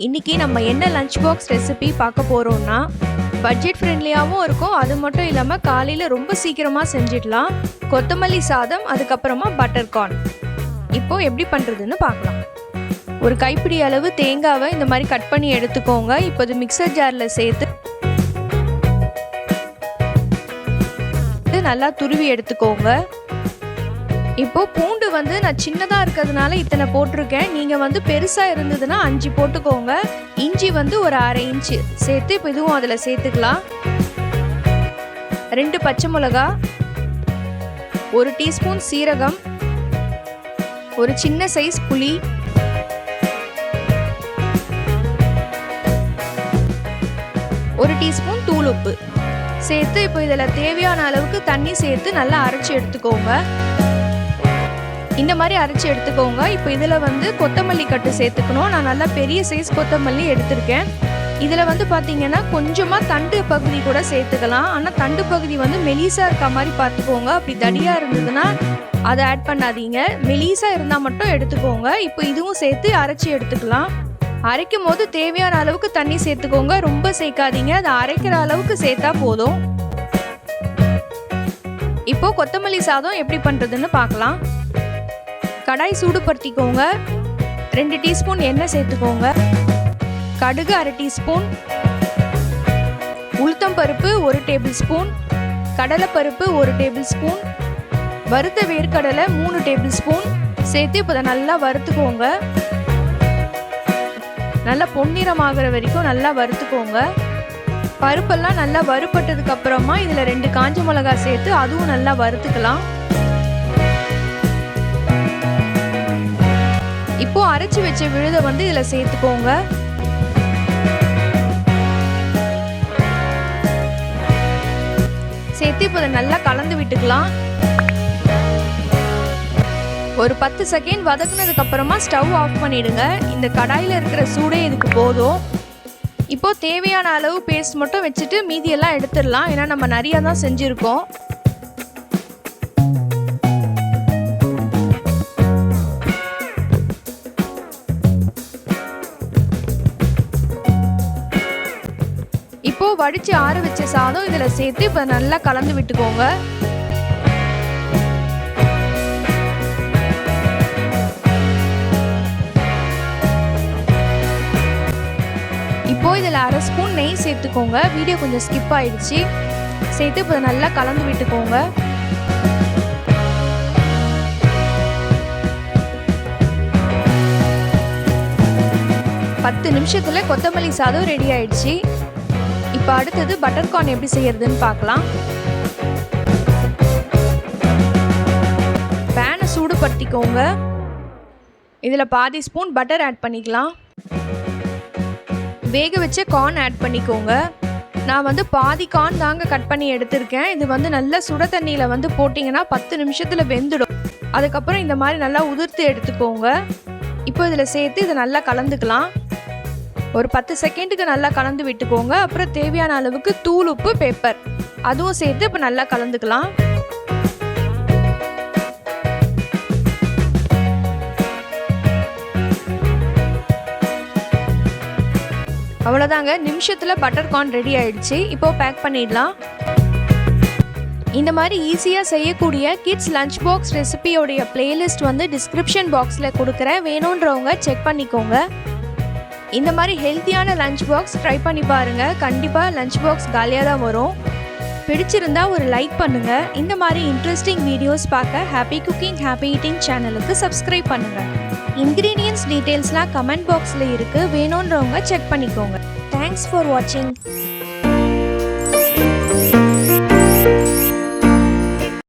இன்றைக்கி நம்ம என்ன லஞ்ச் பாக்ஸ் ரெசிபி பார்க்க போகிறோம்னா பட்ஜெட் ஃப்ரெண்ட்லியாகவும் இருக்கும். அது மட்டும் இல்லாமல் காலையில் ரொம்ப சீக்கிரமாக செஞ்சிடலாம். கொத்தமல்லி சாதம், அதுக்கப்புறமா பட்டர் கார்ன். இப்போது எப்படி பண்ணுறதுன்னு பார்க்கலாம். ஒரு கைப்பிடி அளவு தேங்காவை இந்த மாதிரி கட் பண்ணி எடுத்துக்கோங்க. இப்போ இது மிக்சர் ஜாரில் சேர்த்து நல்லா துருவி எடுத்துக்கோங்க. இப்போது பூண்டு நான் சின்னதாக இருக்கிறதுனால இத்தனை போட்டிருக்கேன். நீங்கள் பெருசாக இருந்ததுன்னா 5 போட்டுக்கோங்க. இஞ்சி ஒரு 1/2 இன்ச்சு சேர்த்து இப்போ இதுவும் அதில் சேர்த்துக்கலாம். 2 பச்சை மிளகா, 1 டீஸ்பூன் சீரகம், ஒரு சின்ன சைஸ் புளி, ஒரு டீஸ்பூன் தூள் உப்பு சேர்த்து இப்போ இதில் தேவையான அளவுக்கு தண்ணி சேர்த்து நல்லா அரைச்சி எடுத்துக்கோங்க. இந்த மாதிரி அரைச்சி எடுத்துக்கோங்க. இப்போ இதில் கொத்தமல்லி கட்டு சேர்த்துக்கணும். நான் நல்லா பெரிய சைஸ் கொத்தமல்லி எடுத்திருக்கேன். இதில் பார்த்தீங்கன்னா கொஞ்சமாக தண்டு பகுதி கூட சேர்த்துக்கலாம். ஆனால் தண்டு பகுதி மெலிசாக இருக்க மாதிரி பார்த்துக்கோங்க. அப்படி தடியாக இருந்ததுன்னா அதை ஆட் பண்ணாதீங்க. மெலிசாக இருந்தால் மட்டும் எடுத்துக்கோங்க. இப்போ இதுவும் சேர்த்து அரைச்சி எடுத்துக்கலாம். அரைக்கும் போது தேவையான அளவுக்கு தண்ணி சேர்த்துக்கோங்க. ரொம்ப சேர்க்காதீங்க. அதை அரைக்கிற அளவுக்கு சேர்த்தா போதும். இப்போ கொத்தமல்லி சாதம் எப்படி பண்ணுறதுன்னு பார்க்கலாம். கடாய் சூடுபடுத்திக்கோங்க. 2 டீஸ்பூன் எண்ணெய் சேர்த்துக்கோங்க. கடுகு 1/2 டீஸ்பூன், உளுத்தம் பருப்பு 1 டேபிள் ஸ்பூன், கடலைப்பருப்பு 1 டேபிள் ஸ்பூன், வறுத்த வேர்க்கடலை 3 டேபிள் ஸ்பூன் சேர்த்து இப்போ நல்லா வறுத்துக்கோங்க. நல்லா பொன்னிறமாகிற வரைக்கும் நல்லா வறுத்துக்கோங்க. பருப்பெல்லாம் நல்லா வறுபட்டதுக்கு அப்புறமா இதில் 2 காஞ்ச மிளகாய் சேர்த்து அதுவும் நல்லா வறுத்துக்கலாம். இப்போ அரைச்சி வச்ச விழுதை இதில் சேர்த்துக்கோங்க. சேர்த்து இப்போ இதை நல்லா கலந்து விட்டுக்கலாம். ஒரு 10 செகண்ட் வதக்குனதுக்கு அப்புறமா ஸ்டவ் ஆஃப் பண்ணிடுங்க. இந்த கடாயில் இருக்கிற சூடே இதுக்கு போதும். இப்போ தேவையான அளவு பேஸ்ட் மட்டும் வச்சுட்டு மீதியெல்லாம் எடுத்துடலாம். ஏன்னா நம்ம நிறையா தான் செஞ்சுருக்கோம். இப்போ வடிச்சு ஆற வச்ச சாதம் இதில் சேர்த்து இப்போ நல்லா கலந்து விட்டுக்கோங்க. இப்போ இதில் 1/2 ஸ்பூன் நெய் சேர்த்துக்கோங்க. வீடியோ கொஞ்சம் ஸ்கிப் ஆயிடுச்சு. சேர்த்து இப்போ நல்லா கலந்து விட்டுக்கோங்க. பத்து நிமிஷத்தில் கொத்தமல்லி சாதம் ரெடி ஆயிடுச்சு. இப்போ அடுத்தது பட்டர் கார்ன் எப்படி செய்யறதுன்னு பார்க்கலாம். பேனை சூடுபடுத்திக்கோங்க. இதில் பாதி ஸ்பூன் பட்டர் ஆட் பண்ணிக்கலாம். வேக வச்ச கார்ன் ஆட் பண்ணிக்கோங்க. நான் பாதி கார்ன் தாங்க கட் பண்ணி எடுத்திருக்கேன். இது நல்லா சுட தண்ணியில் போட்டிங்கன்னா 10 நிமிஷத்தில் வெந்துடும். அதுக்கப்புறம் இந்த மாதிரி நல்லா உதிர்த்து எடுத்துக்கோங்க. இப்போ இதில் சேர்த்து இதை நல்லா கலந்துக்கலாம். ஒரு 10 செகண்டுக்கு நல்லா கலந்து விட்டுக்கோங்க. அப்புறம் தேவையான அளவுக்கு தூள் உப்பு, பெப்பர் அதுவும் சேர்த்து இப்போ நல்லா கலந்துக்கலாம். அவ்வளோதாங்க, நிமிஷத்தில் பட்டர் கார்ன் ரெடி ஆயிடுச்சு. இப்போ பேக் பண்ணிடலாம். இந்த மாதிரி ஈஸியாக செய்யக்கூடிய கிட்ஸ் லஞ்ச் பாக்ஸ் ரெசிபியோடைய பிளேலிஸ்ட் டிஸ்கிரிப்ஷன் பாக்ஸில் கொடுக்குறேன். வேணுன்றவங்க செக் பண்ணிக்கோங்க. இந்த மாதிரி ஹெல்த்தியான லஞ்ச் பாக்ஸ் ட்ரை பண்ணி பாருங்கள். கண்டிப்பாக லஞ்ச் பாக்ஸ் காலியாக தான் வரும். பிடிச்சிருந்தா ஒரு லைக் பண்ணுங்கள். இந்த மாதிரி இன்ட்ரெஸ்டிங் வீடியோஸ் பார்க்க ஹாப்பி குக்கிங் ஹாப்பி ஈட்டிங் சேனலுக்கு சப்ஸ்கிரைப் பண்ணுங்கள். இன்க்ரீடியன்ட்ஸ் டீட்டெயில்ஸ்லாம் கமெண்ட் பாக்ஸில் இருக்குது. வேணுன்றவங்க செக் பண்ணிக்கோங்க. தேங்க்ஸ் ஃபார் வாட்சிங்.